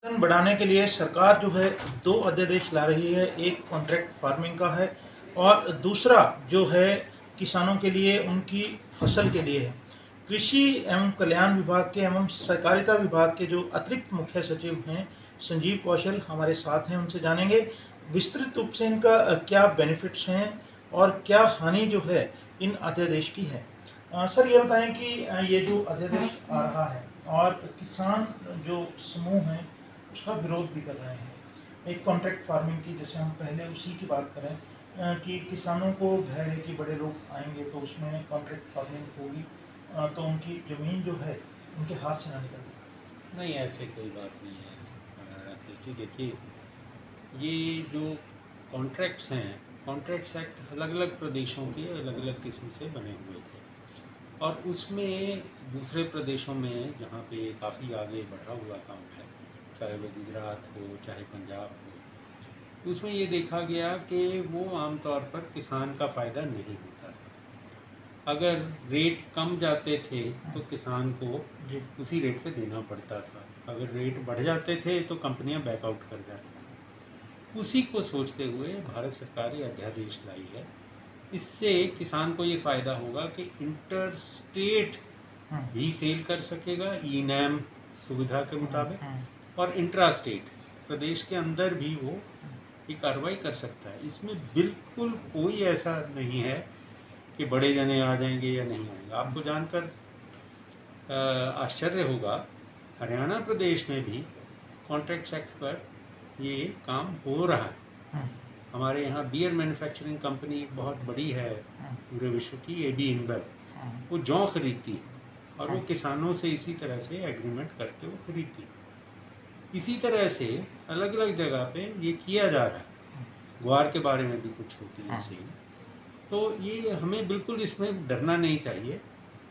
उत्पादन बढ़ाने के लिए सरकार जो है 2 अध्यादेश ला रही है। एक कॉन्ट्रैक्ट फार्मिंग का है और दूसरा जो है किसानों के लिए उनकी फसल के लिए है। कृषि एवं कल्याण विभाग के एवं सहकारिता विभाग के जो अतिरिक्त मुख्य सचिव हैं संजीव कौशल हमारे साथ हैं, उनसे जानेंगे विस्तृत रूप से इनका क्या बेनिफिट्स हैं और क्या हानि जो है इन अध्यादेश की है। सर ये बताएं कि ये जो अध्यादेश आ रहा है और किसान जो समूह हैं उसका विरोध भी कर रहे हैं। एक कॉन्ट्रैक्ट फार्मिंग की, जैसे हम पहले उसी की बात करें कि किसानों को भय है कि बड़े लोग आएंगे तो उसमें कॉन्ट्रैक्ट फार्मिंग होगी तो उनकी ज़मीन जो है उनके हाथ से ना निकल। नहीं, ऐसे कोई बात नहीं है राकेश जी। देखिए, ये जो कॉन्ट्रैक्ट्स हैं, कॉन्ट्रैक्ट्स एक्ट अलग अलग प्रदेशों के अलग अलग किस्म से बने हुए थे और उसमें दूसरे प्रदेशों में जहाँ पे काफ़ी आगे बढ़ा हुआ काम है, चाहे वो गुजरात हो चाहे पंजाब हो, उसमें ये देखा गया कि वो आमतौर पर किसान का फ़ायदा नहीं होता था। अगर रेट कम जाते थे तो किसान को उसी रेट पे देना पड़ता था। अगर रेट बढ़ जाते थे तो कंपनियां बैकआउट कर जाती थी। उसी को सोचते हुए भारत सरकार ये अध्यादेश लाई है। इससे किसान को ये फ़ायदा होगा कि इंटर स्टेट भी सेल कर सकेगा ई नैम सुविधा के मुताबिक, और इंट्रा स्टेट प्रदेश के अंदर भी वो ये कार्रवाई कर सकता है। इसमें बिल्कुल कोई ऐसा नहीं है कि बड़े जने आ जाएंगे या नहीं आएंगे। आपको जानकर आश्चर्य होगा, हरियाणा प्रदेश में भी कॉन्ट्रैक्ट एक्ट पर ये काम हो रहा है। हमारे यहाँ बियर मैन्युफैक्चरिंग कंपनी बहुत बड़ी है पूरे विश्व की, AB InBev, वो जौ खरीदती है और वो किसानों से इसी तरह से एग्रीमेंट करके वो खरीदती है। इसी तरह से अलग अलग जगह पे ये किया जा रहा है। ग्वार के बारे में भी कुछ होती है सेल। तो ये हमें बिल्कुल इसमें डरना नहीं चाहिए।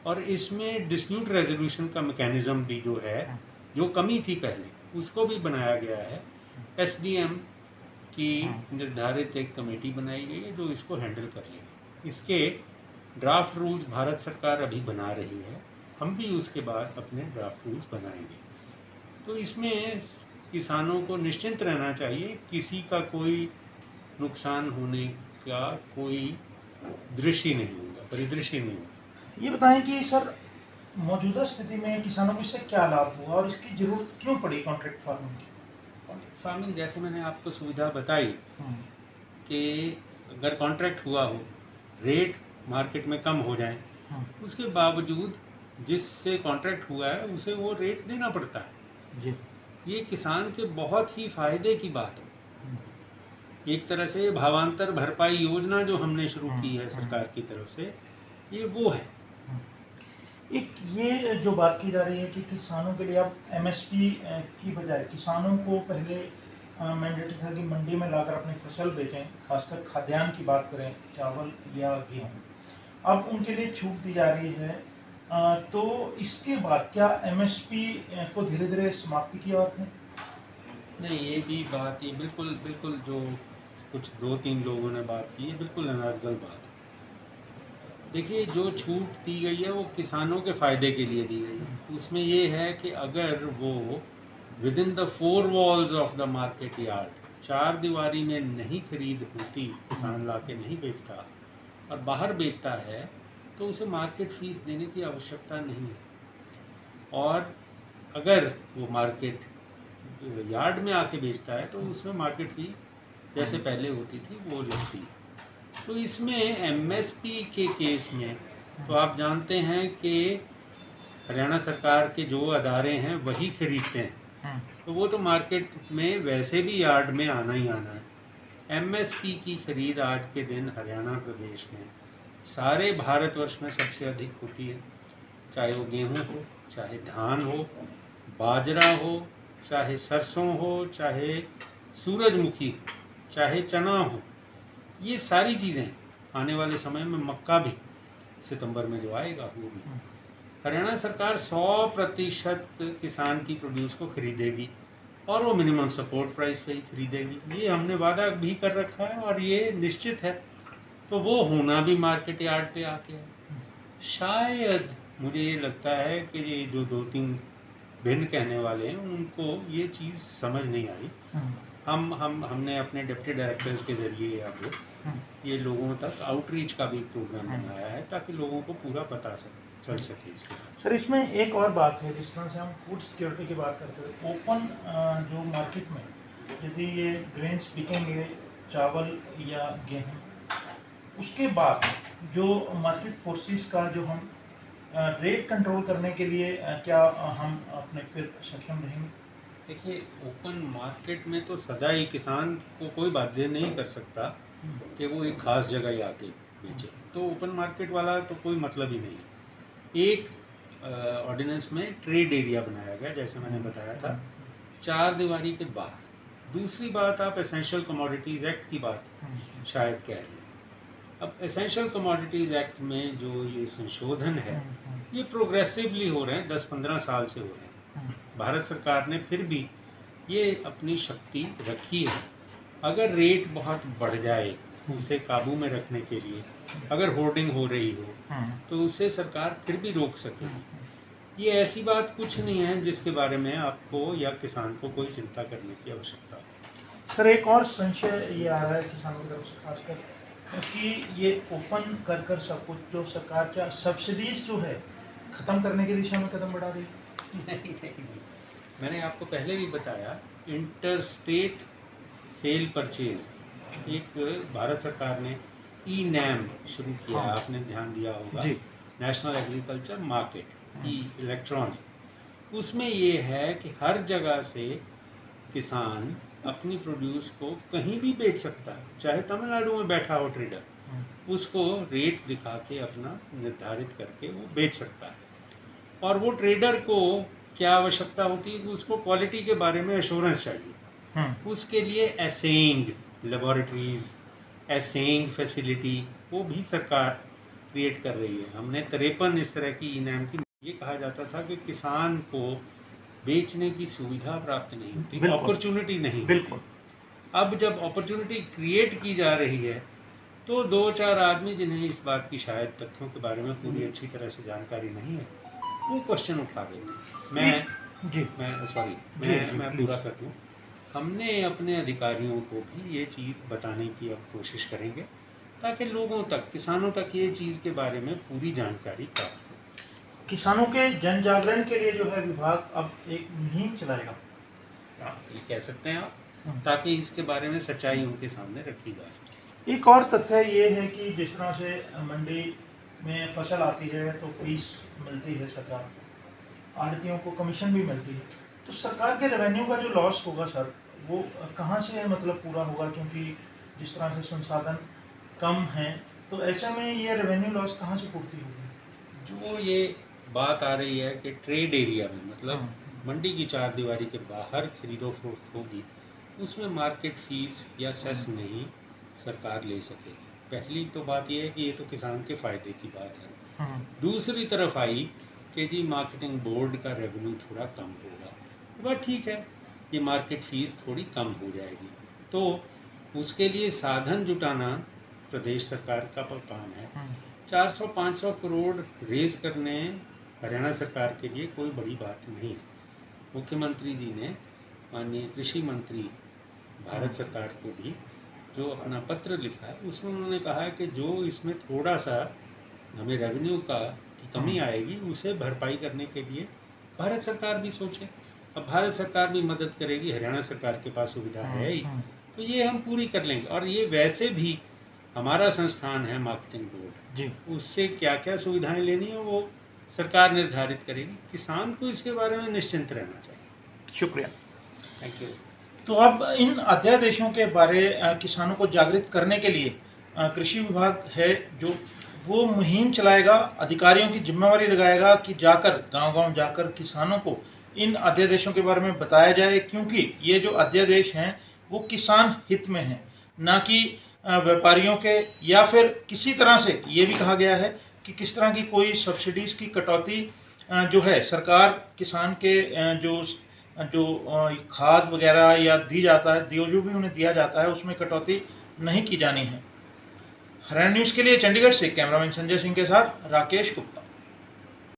और इसमें डिस्प्यूट रेजोल्यूशन का मैकेनिज्म भी जो है, जो कमी थी पहले, उसको भी बनाया गया है। SDM की निर्धारित एक कमेटी बनाई गई है जो इसको हैंडल कर लेगी। इसके ड्राफ्ट रूल्स भारत सरकार अभी बना रही है, हम भी उसके बाद अपने ड्राफ्ट रूल्स बनाएंगे। तो इसमें किसानों को निश्चिंत रहना चाहिए, किसी का कोई नुकसान होने का कोई दृश्य नहीं होगा, परिदृश्य नहीं होगा। ये बताएं कि सर मौजूदा स्थिति में किसानों को इससे क्या लाभ हुआ और इसकी जरूरत क्यों पड़ी कॉन्ट्रैक्ट फार्मिंग की। कॉन्ट्रैक्ट फार्मिंग, जैसे मैंने आपको सुविधा बताई कि अगर कॉन्ट्रैक्ट हुआ हो, रेट मार्केट में कम हो जाए, उसके बावजूद जिससे कॉन्ट्रैक्ट हुआ है उसे वो रेट देना पड़ता है जी। ये किसान के बहुत ही फायदे की बात है। एक तरह से भावांतर भरपाई योजना जो हमने शुरू की है सरकार की तरफ से, ये वो है। एक ये जो बात की जा रही है कि किसानों के लिए अब MSP की बजाय किसानों को पहले मैंडेटरी था कि मंडी में लाकर अपनी फसल बेचें, खासकर खाद्यान्न की बात करें, चावल या गेहूँ, अब उनके लिए छूट दी जा रही है। तो इसके बाद क्या MSP को धीरे धीरे समाप्ति की ओर है। नहीं, ये भी बात, ये बिल्कुल बिल्कुल जो कुछ 2-3 लोगों ने बात की है, बिल्कुल अनर्गल बात है। देखिए, जो छूट दी गई है वो किसानों के फ़ायदे के लिए दी गई है। उसमें ये है कि अगर वो with in the 4 walls of the market yard, 4 दीवारी में नहीं खरीद होती, किसान ला के नहीं बेचता और बाहर बेचता है, तो उसे मार्केट फीस देने की आवश्यकता नहीं है। और अगर वो मार्केट यार्ड में आके बेचता है तो उसमें मार्केट फी जैसे पहले होती थी वो लगती है। तो इसमें MSP के केस में तो आप जानते हैं कि हरियाणा सरकार के जो अदारे हैं वही खरीदते हैं, तो वो तो मार्केट में वैसे भी यार्ड में आना ही आना है। MSP की खरीद आज के दिन हरियाणा प्रदेश में सारे भारतवर्ष में सबसे अधिक होती है। चाहे वो गेहूँ हो, चाहे धान हो, बाजरा हो, चाहे सरसों हो, चाहे सूरजमुखी हो, चाहे चना हो, ये सारी चीज़ें। आने वाले समय में मक्का भी सितंबर में जो आएगा वो भी हरियाणा सरकार 100% किसान की प्रोड्यूस को खरीदेगी और वो मिनिमम सपोर्ट प्राइस पे ही खरीदेगी। ये हमने वादा भी कर रखा है और ये निश्चित है। तो वो होना भी मार्केट यार्ड पे आके है। शायद मुझे ये लगता है कि ये जो 2-3 भिन्न कहने वाले हैं उनको ये चीज़ समझ नहीं आई। हमने अपने डिप्टी डायरेक्टर्स के ज़रिए अब ये लोगों तक आउटरीच का भी एक प्रोग्राम बनाया है ताकि लोगों को पूरा पता चल सके इसके बारे। सर इसमें एक और बात है, जिस तरह से हम फूड सिक्योरिटी की बात करते हैं, ओपन जो मार्केट में यदि ये ग्रेन्स बिकेंगे, चावल या गेहूँ, उसके बाद जो मार्केट फोर्सेस का जो हम रेट कंट्रोल करने के लिए क्या हम अपने फिर सक्षम रहेंगे? देखिए, ओपन मार्केट में तो सदा ही किसान को कोई बाध्य नहीं कर सकता कि वो एक खास जगह ही आके बेचे, तो ओपन मार्केट वाला तो कोई मतलब ही नहीं। एक ऑर्डिनेंस में ट्रेड एरिया बनाया गया, जैसे मैंने बताया था, 4 दीवारी के बाहर। दूसरी बात, आप एसेंशियल कमोडिटीज़ एक्ट की बात शायद कह रहे हैं। अब एसेंशियल कमोडिटीज़ एक्ट में जो ये संशोधन है, ये प्रोग्रेसिवली हो रहे हैं, 10-15 साल से हो रहे हैं। भारत सरकार ने फिर भी ये अपनी शक्ति रखी है। अगर रेट बहुत बढ़ जाए, उसे काबू में रखने के लिए अगर होर्डिंग हो रही हो तो उसे सरकार फिर भी रोक सकेगी। ये ऐसी बात कुछ नहीं है जिसके बारे में आपको या किसान को कोई चिंता करने की आवश्यकता है। सर एक और संशय ये आ रहा है किसानों की तरफ से खासकर, क्योंकि ये ओपन कर सब कुछ जो सरकार क्या सब्सिडीज जो है ख़त्म करने की दिशा में कदम बढ़ा रही है? नहीं, मैंने आपको पहले भी बताया, इंटर-स्टेट सेल परचेज एक भारत सरकार ने ई नैम शुरू किया, आपने ध्यान दिया होगा, नेशनल एग्रीकल्चर मार्केट ई इलेक्ट्रॉनिक। उसमें ये है कि हर जगह से किसान अपनी प्रोड्यूस को कहीं भी बेच सकता है, चाहे तमिलनाडु में बैठा हो ट्रेडर, उसको रेट दिखा के अपना निर्धारित करके वो बेच सकता है। और वो ट्रेडर को क्या आवश्यकता होती है कि उसको क्वालिटी के बारे में एश्योरेंस चाहिए। उसके लिए एसेइंग लेबोरेटरीज, एसेइंग फैसिलिटी वो भी सरकार क्रिएट कर रही है। हमने 53 इस तरह की इनाम की। ये कहा जाता था कि किसान को बेचने की सुविधा प्राप्त नहीं होती, अपॉर्चुनिटी नहीं होती। अब जब अपॉर्चुनिटी क्रिएट की जा रही है तो 2-4 आदमी जिन्हें इस बात की शायद तथ्यों के बारे में पूरी अच्छी तरह से जानकारी नहीं है, वो क्वेश्चन उठा देते। मैं पूरा कर दूँ। हमने अपने अधिकारियों को भी ये चीज़ बताने की अब कोशिश करेंगे ताकि लोगों तक, किसानों तक ये चीज़ के बारे में पूरी जानकारी प्राप्त हो। किसानों के जन जागरण के लिए जो है विभाग अब एक मुहिम चलाएगा, ये कह सकते हैं आप, ताकि इसके बारे में सच्चाई उनके सामने रखी जा सके। एक और तथ्य ये है कि जिस तरह से मंडी में फसल आती है तो फीस मिलती है सरकार को, आढ़तियों को कमीशन भी मिलती है, तो सरकार के रेवेन्यू का जो लॉस होगा सर, वो कहाँ से मतलब पूरा होगा? क्योंकि जिस तरह से संसाधन कम हैं, तो ऐसे में ये रेवेन्यू लॉस कहाँ से पूर्ति होगी? जो ये बात आ रही है कि ट्रेड एरिया में, मतलब मंडी की 4 दीवारी के बाहर खरीदो फरोख्त होगी, उसमें मार्केट फीस या सेस नहीं सरकार ले सकेगी। पहली तो बात यह है कि ये तो किसान के फ़ायदे की बात है। दूसरी तरफ आई कि जी मार्केटिंग बोर्ड का रेवेन्यू थोड़ा कम होगा, वह ठीक है, ये मार्केट फीस थोड़ी कम हो जाएगी, तो उसके लिए साधन जुटाना प्रदेश सरकार का काम है। 400-500 करोड़ रेज करने हरियाणा सरकार के लिए कोई बड़ी बात नहीं है। मुख्यमंत्री जी ने माननीय कृषि मंत्री भारत सरकार को भी जो अपना पत्र लिखा है, उसमें उन्होंने कहा है कि जो इसमें थोड़ा सा हमें रेवेन्यू का कमी आएगी, उसे भरपाई करने के लिए भारत सरकार भी सोचे। अब भारत सरकार भी मदद करेगी, हरियाणा सरकार के पास सुविधा है ही, तो ये हम पूरी कर लेंगे। और ये वैसे भी हमारा संस्थान है मार्केटिंग बोर्ड जी, उससे क्या क्या सुविधाएं लेनी है वो सरकार निर्धारित करेगी। किसान को इसके बारे में निश्चिंत रहना चाहिए। शुक्रिया, थैंक यू। तो अब इन अध्यादेशों के बारे किसानों को जागृत करने के लिए कृषि विभाग है जो वो मुहिम चलाएगा, अधिकारियों की जिम्मेवारी लगाएगा कि जाकर गांव-गांव जाकर किसानों को इन अध्यादेशों के बारे में बताया जाए, क्योंकि ये जो अध्यादेश हैं वो किसान हित में हैं, ना कि व्यापारियों के, या फिर किसी तरह से ये भी कहा गया है कि किस तरह की कोई सब्सिडीज़ की कटौती जो है सरकार किसान के जो खाद वगैरह या दी जाता है, जो भी उन्हें दिया जाता है उसमें कटौती नहीं की जानी है। हरियाणा न्यूज़ के लिए चंडीगढ़ से कैमरामैन संजय सिंह के साथ राकेश गुप्ता।